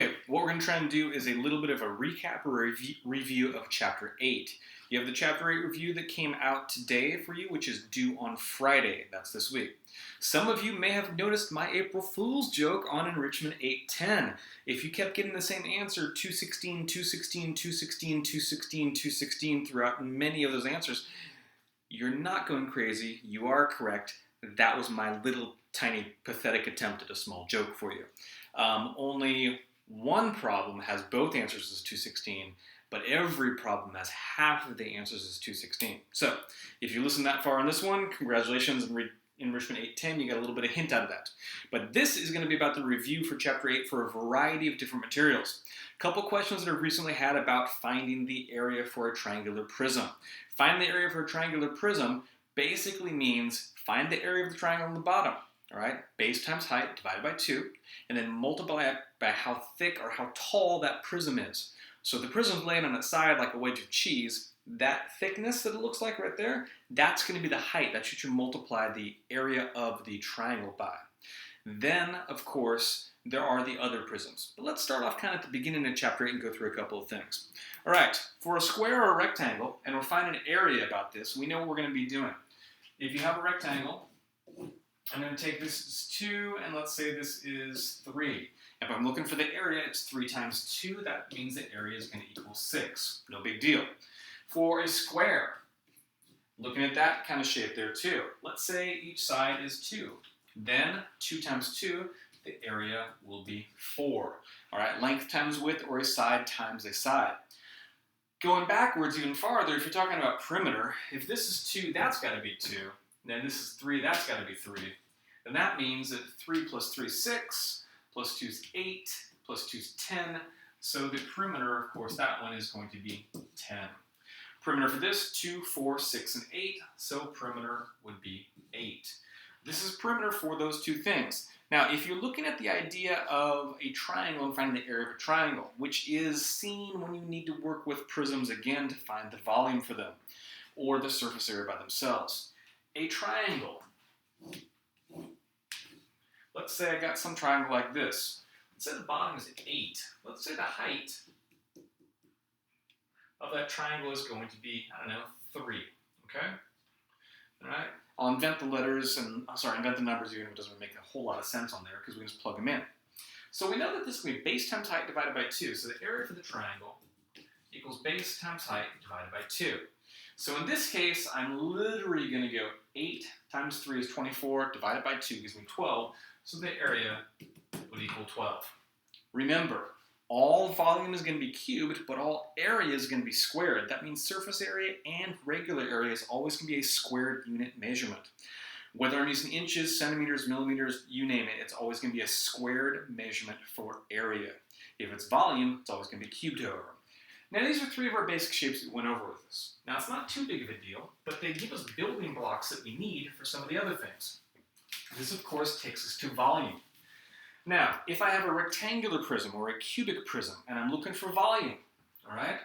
Okay, what we're going to try and do is a little bit of a recap or a review of Chapter 8. You have the Chapter 8 review that came out today for you, which is due on Friday. That's this week. Some of you may have noticed my April Fool's joke on Enrichment 810. If you kept getting the same answer, 216, 216, 216, 216, 216 throughout many of those answers, you're not going crazy. You are correct. That was my little tiny pathetic attempt at a small joke for you. Only one problem has both answers as 216, but every problem has half of the answers as 216. So if you listen that far on this one, congratulations. Enrichment 810, you got a little bit of hint out of that. But this is going to be about the review for Chapter 8 for a variety of different materials. A couple questions that I've recently had about finding the area for a triangular prism. Finding the area for a triangular prism basically means find the area of the triangle on the bottom. All right, base times height divided by 2, and then multiply it by how thick or how tall that prism is. So if the prism's laying on its side like a wedge of cheese, that thickness that it looks like right there, that's going to be the height. That's what you multiply the area of the triangle by. Then, of course, there are the other prisms. But let's start off kind of at the beginning of Chapter 8 and go through a couple of things. All right, for a square or a rectangle, and we're finding an area about this, we know what we're going to be doing. If you have a rectangle, I'm going to take this as 2, and let's say this is 3. If I'm looking for the area, it's 3 times 2. That means the area is going to equal 6. No big deal. For a square, looking at that kind of shape there too. Let's say each side is 2. Then 2 times 2, the area will be 4. All right, length times width, or a side times a side. Going backwards even farther, if you're talking about perimeter, if this is 2, that's got to be 2. Then this is 3, that's got to be 3. Then that means that 3 plus 3 is 6, plus 2 is 8, plus 2 is 10. So the perimeter, of course, that one is going to be 10. Perimeter for this, 2, 4, 6, and 8. So perimeter would be 8. This is perimeter for those two things. Now, if you're looking at the idea of a triangle and finding the area of a triangle, which is seen when you need to work with prisms again to find the volume for them, or the surface area by themselves. A triangle. Let's say I got some triangle like this. Let's say the bottom is 8. Let's say the height of that triangle is going to be, I don't know, 3. Okay? All right? I'll invent the letters and, invent the numbers even if it doesn't make a whole lot of sense on there because we just plug them in. So we know that this is going to be base times height divided by 2. So the area for the triangle equals base times height divided by 2. So in this case, I'm literally going to go 8 times 3 is 24, divided by 2 gives me 12, so the area would equal 12. Remember, all volume is going to be cubed, but all area is going to be squared. That means surface area and regular area is always going to be a squared unit measurement. Whether I'm using inches, centimeters, millimeters, you name it, it's always going to be a squared measurement for area. If it's volume, it's always going to be cubed over. Now these are 3 of our basic shapes that we went over with us. Now it's not too big of a deal, but they give us building blocks that we need for some of the other things. This of course takes us to volume. Now, if I have a rectangular prism or a cubic prism and I'm looking for volume, all right?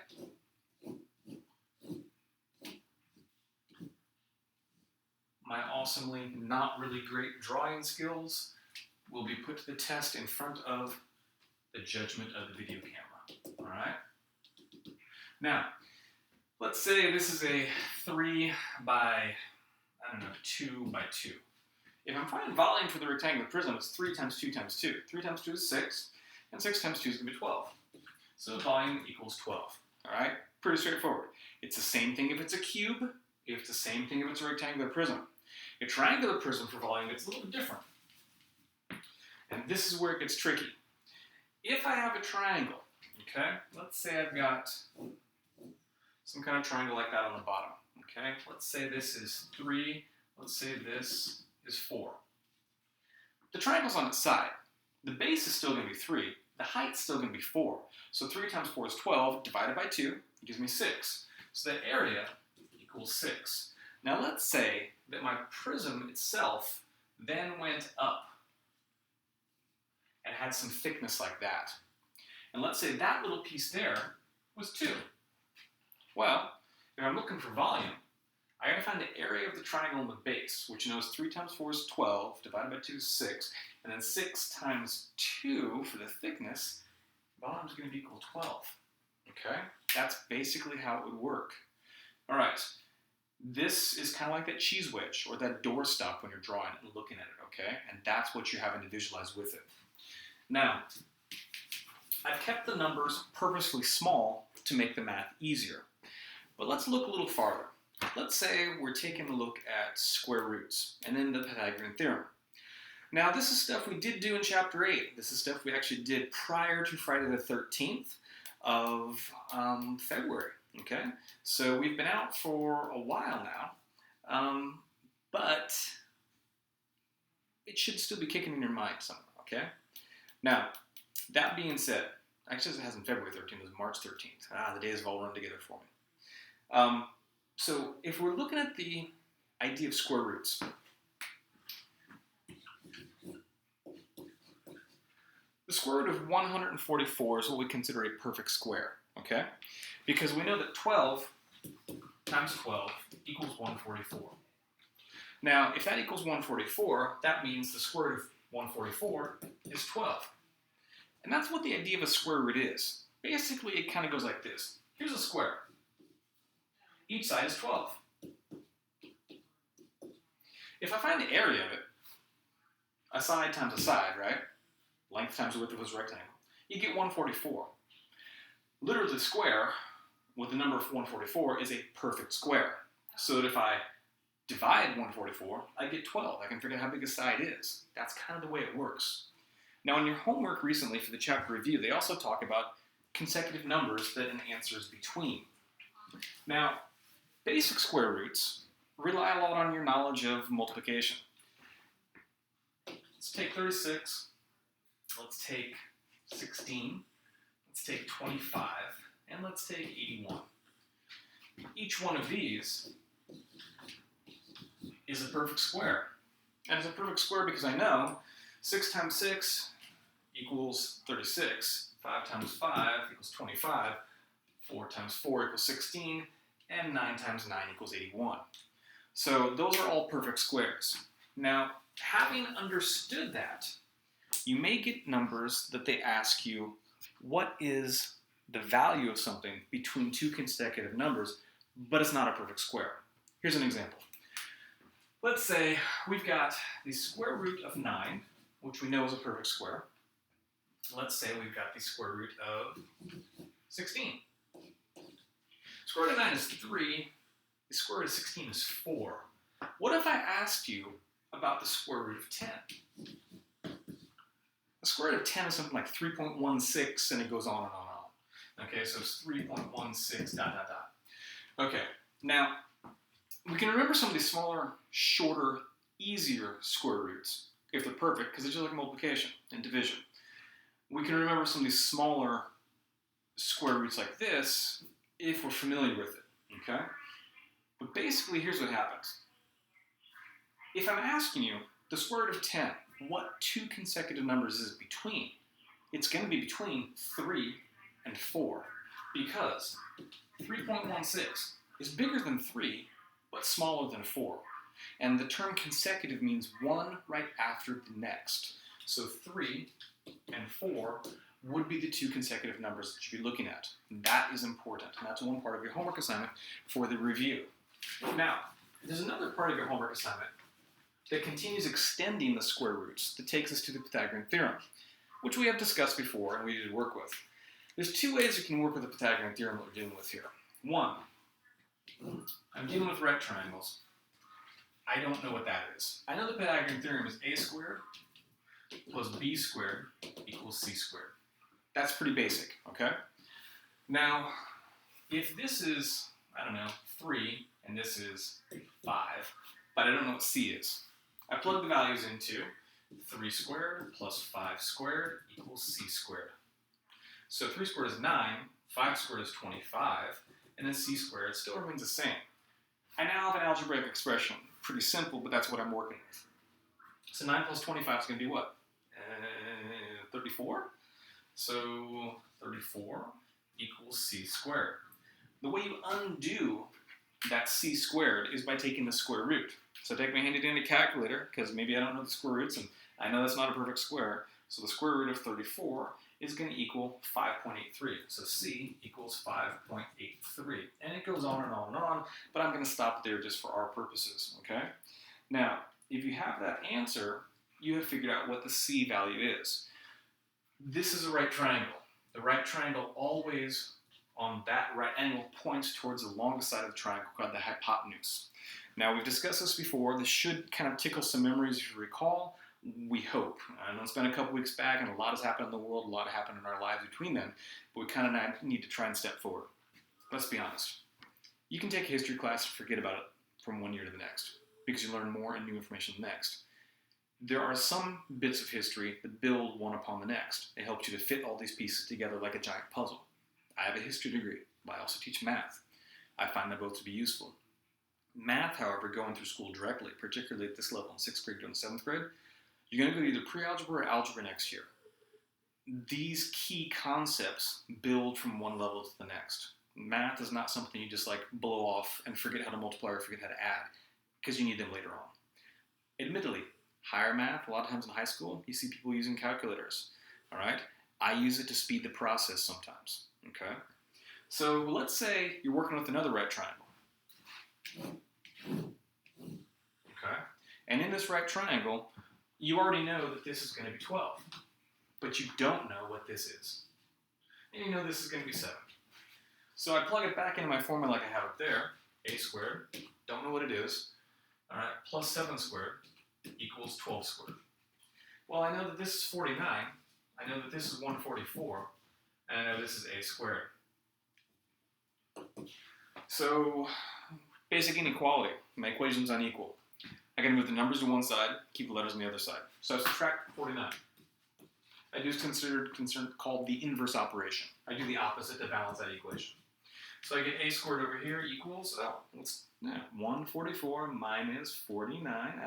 My awesomely not really great drawing skills will be put to the test in front of the judgment of the video camera, all right? Now, let's say this is a 3 by, 2 by 2. If I'm finding volume for the rectangular prism, it's 3 times 2 times 2. 3 times 2 is 6, and 6 times 2 is going to be 12. So volume equals 12. All right? Pretty straightforward. It's the same thing if it's a cube. It's the same thing if it's a rectangular prism. A triangular prism for volume, it's a little bit different. And this is where it gets tricky. If I have a triangle, okay, let's say I've got some kind of triangle like that on the bottom, okay? Let's say this is 3, let's say this is 4. The triangle's on its side. The base is still going to be 3, the height's still going to be 4. So 3 times 4 is 12, divided by 2, gives me 6. So the area equals 6. Now let's say that my prism itself then went up and had some thickness like that. And let's say that little piece there was 2. Well, if I'm looking for volume, I got to find the area of the triangle on the base, which knows 3 times 4 is 12, divided by 2 is 6, and then 6 times 2 for the thickness bottom is going to be equal to 12. Okay? That's basically how it would work. All right. This is kind of like that cheese wedge or that doorstop when you're drawing it and looking at it, okay? And that's what you're having to visualize with it. Now, I've kept the numbers purposefully small to make the math easier. But let's look a little farther. Let's say we're taking a look at square roots and then the Pythagorean Theorem. Now, this is stuff we did do in Chapter 8. This is stuff we actually did prior to Friday the 13th of February, okay? So we've been out for a while now, but it should still be kicking in your mind somewhere, okay? Now, that being said, actually it hasn't February 13th, it was March 13th. The days have all run together for me. So if we're looking at the idea of square roots, the square root of 144 is what we consider a perfect square, okay? Because we know that 12 times 12 equals 144. Now, if that equals 144, that means the square root of 144 is 12. And that's what the idea of a square root is. Basically, it kind of goes like this. Here's a square. Each side is 12. If I find the area of it, a side times a side, right? Length times the width of this rectangle, you get 144. Literally, the square with the number of 144 is a perfect square. So that if I divide 144, I get 12. I can figure out how big a side is. That's kind of the way it works. Now, in your homework recently for the chapter review, they also talk about consecutive numbers that an answer is between. Now, basic square roots rely a lot on your knowledge of multiplication. Let's take 36. Let's take 16, let's take 25, and let's take 81. Each one of these is a perfect square. And it's a perfect square because I know 6 times 6 equals 36, 5 times 5 equals 25, 4 times 4 equals 16, and 9 times 9 equals 81. So those are all perfect squares. Now, having understood that, you may get numbers that they ask you, what is the value of something between two consecutive numbers, but it's not a perfect square. Here's an example. Let's say we've got the square root of 9, which we know is a perfect square. Let's say we've got the square root of 16. Square root of 9 is 3. The square root of 16 is 4. What if I asked you about the square root of 10? The square root of 10 is something like 3.16, and it goes on and on and on. Okay, so it's 3.16, ... Okay, now, we can remember some of these smaller, shorter, easier square roots, if they're perfect, because it's just like multiplication and division. We can remember some of these smaller square roots like this, if we're familiar with it, okay? But basically, here's what happens. If I'm asking you, the square root of 10, what two consecutive numbers is it between? It's going to be between 3 and 4, because 3.16 is bigger than 3, but smaller than 4. And the term consecutive means one right after the next. So 3 and 4 would be the two consecutive numbers that you'd be looking at. And that is important, and that's one part of your homework assignment for the review. Now, there's another part of your homework assignment that continues extending the square roots that takes us to the Pythagorean Theorem, which we have discussed before and we did work with. There's two ways you can work with the Pythagorean Theorem that we're dealing with here. One, I'm dealing with right triangles. I don't know what that is. I know the Pythagorean Theorem is a squared plus b squared equals c squared. That's pretty basic, okay? Now, if this is, 3, and this is 5, but I don't know what c is, I plug the values into 3 squared plus 5 squared equals c squared. So 3 squared is 9, 5 squared is 25, and then c squared still remains the same. I now have an algebraic expression. Pretty simple, but that's what I'm working with. So 9 plus 25 is going to be what? 34? So 34 equals c squared. The way you undo that c squared is by taking the square root. So take my handy dandy calculator, because maybe I don't know the square roots, and I know that's not a perfect square. So the square root of 34 is going to equal 5.83. So C equals 5.83. And it goes on and on and on, but I'm going to stop there just for our purposes, okay? Now, if you have that answer, you have figured out what the C value is. This is a right triangle. The right triangle always, on that right angle, points towards the longest side of the triangle, called the hypotenuse. Now, we've discussed this before. This should kind of tickle some memories if you recall. We hope. I know it's been a couple weeks back, and a lot has happened in the world, a lot happened in our lives between them, but we kind of need to try and step forward. Let's be honest. You can take a history class and forget about it from one year to the next, because you learn more and new information the next. There are some bits of history that build one upon the next. It helps you to fit all these pieces together like a giant puzzle. I have a history degree, but I also teach math. I find them both to be useful. Math, however, going through school directly, particularly at this level in 6th grade to 7th grade, you're going to go to either pre-algebra or algebra next year. These key concepts build from one level to the next. Math is not something you just like blow off and forget how to multiply or forget how to add, because you need them later on. Admittedly, higher math, a lot of times in high school, you see people using calculators, all right? I use it to speed the process sometimes, okay? So let's say you're working with another right triangle, okay? And in this right triangle, you already know that this is going to be 12, but you don't know what this is. And you know this is going to be 7. So I plug it back into my formula like I have it there, a squared, don't know what it is, all right, plus 7 squared equals 12 squared. Well, I know that this is 49, I know that this is 144, and I know this is a squared. So, basic inequality, my equation's unequal. I can move the numbers to one side, keep the letters on the other side. So I subtract 49. I do called the inverse operation. I do the opposite to balance that equation. So I get a squared over here equals, 144 minus 49,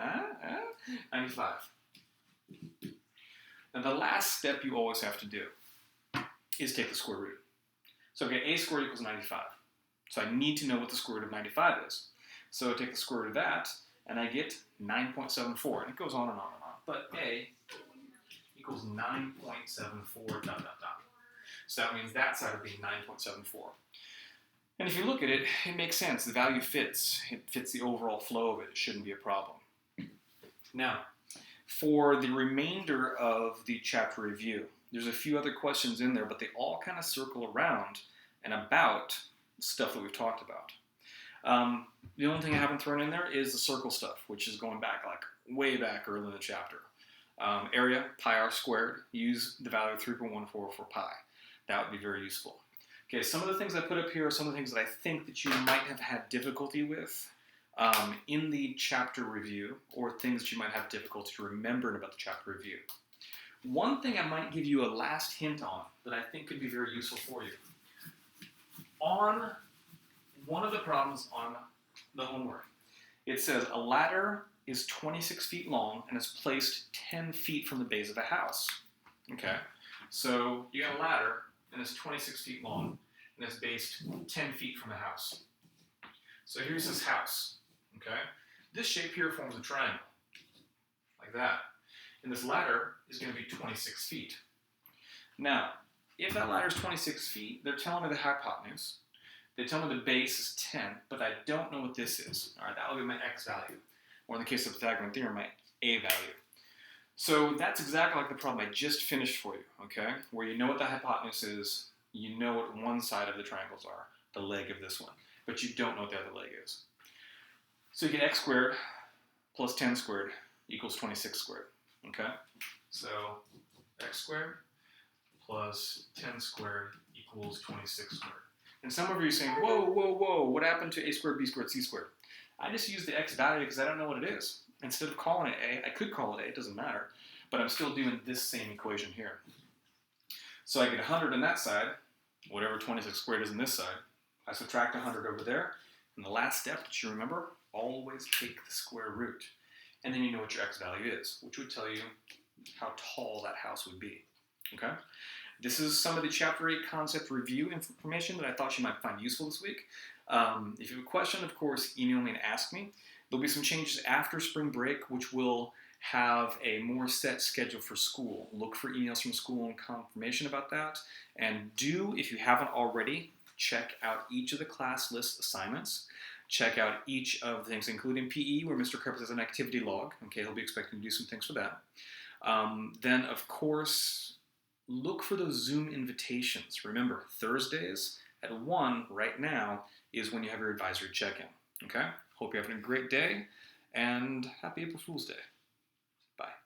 95. Now the last step you always have to do is take the square root. So I get a squared equals 95. So I need to know what the square root of 95 is. So I take the square root of that, and I get 9.74, and it goes on and on and on. But a equals 9.74, ... So that means that side would be 9.74. And if you look at it, it makes sense. The value fits. It fits the overall flow of it. It shouldn't be a problem. Now, for the remainder of the chapter review, there's a few other questions in there, but they all kind of circle around and about stuff that we've talked about. The only thing I haven't thrown in there is the circle stuff, which is going back like way back early in the chapter. Area, pi r squared, use the value of 3.14 for pi. That would be very useful. Okay, some of the things I put up here are some of the things that I think that you might have had difficulty with in the chapter review, or things that you might have difficulty remembering about the chapter review. One thing I might give you a last hint on that I think could be very useful for you. On one of the problems on the homework, it says a ladder is 26 feet long and is placed 10 feet from the base of a house. Okay, so you got a ladder and it's 26 feet long and it's based 10 feet from the house. So here's this house. Okay, this shape here forms a triangle, like that. And this ladder is going to be 26 feet. Now, if that ladder is 26 feet, they're telling me the hypotenuse. They tell me the base is 10, but I don't know what this is. All right, that will be my x value. Or in the case of Pythagorean Theorem, my a value. So that's exactly like the problem I just finished for you, okay? Where you know what the hypotenuse is, you know what one side of the triangles are, the leg of this one, but you don't know what the other leg is. So you get x squared plus 10 squared equals 26 squared, okay? So x squared plus 10 squared equals 26 squared. And some of you are saying, whoa, whoa, whoa, what happened to a squared, b squared, c squared? I just use the x value because I don't know what it is. Instead of calling it a, I could call it a, it doesn't matter, but I'm still doing this same equation here. So I get 100 on that side, whatever 26 squared is on this side. I subtract 100 over there, and the last step that you remember, always take the square root. And then you know what your x value is, which would tell you how tall that house would be, okay? This is some of the Chapter 8 concept review information that I thought you might find useful this week. If you have a question, of course, email me and ask me. There'll be some changes after spring break, which will have a more set schedule for school. Look for emails from school and confirmation about that. And do, if you haven't already, check out each of the class list assignments. Check out each of the things, including PE, where Mr. Karpus has an activity log. Okay, he'll be expecting to do some things for that. Then, of course, look for those Zoom invitations. Remember, Thursdays at 1 right now is when you have your advisory check-in. Okay? Hope you're having a great day, and happy April Fool's Day. Bye.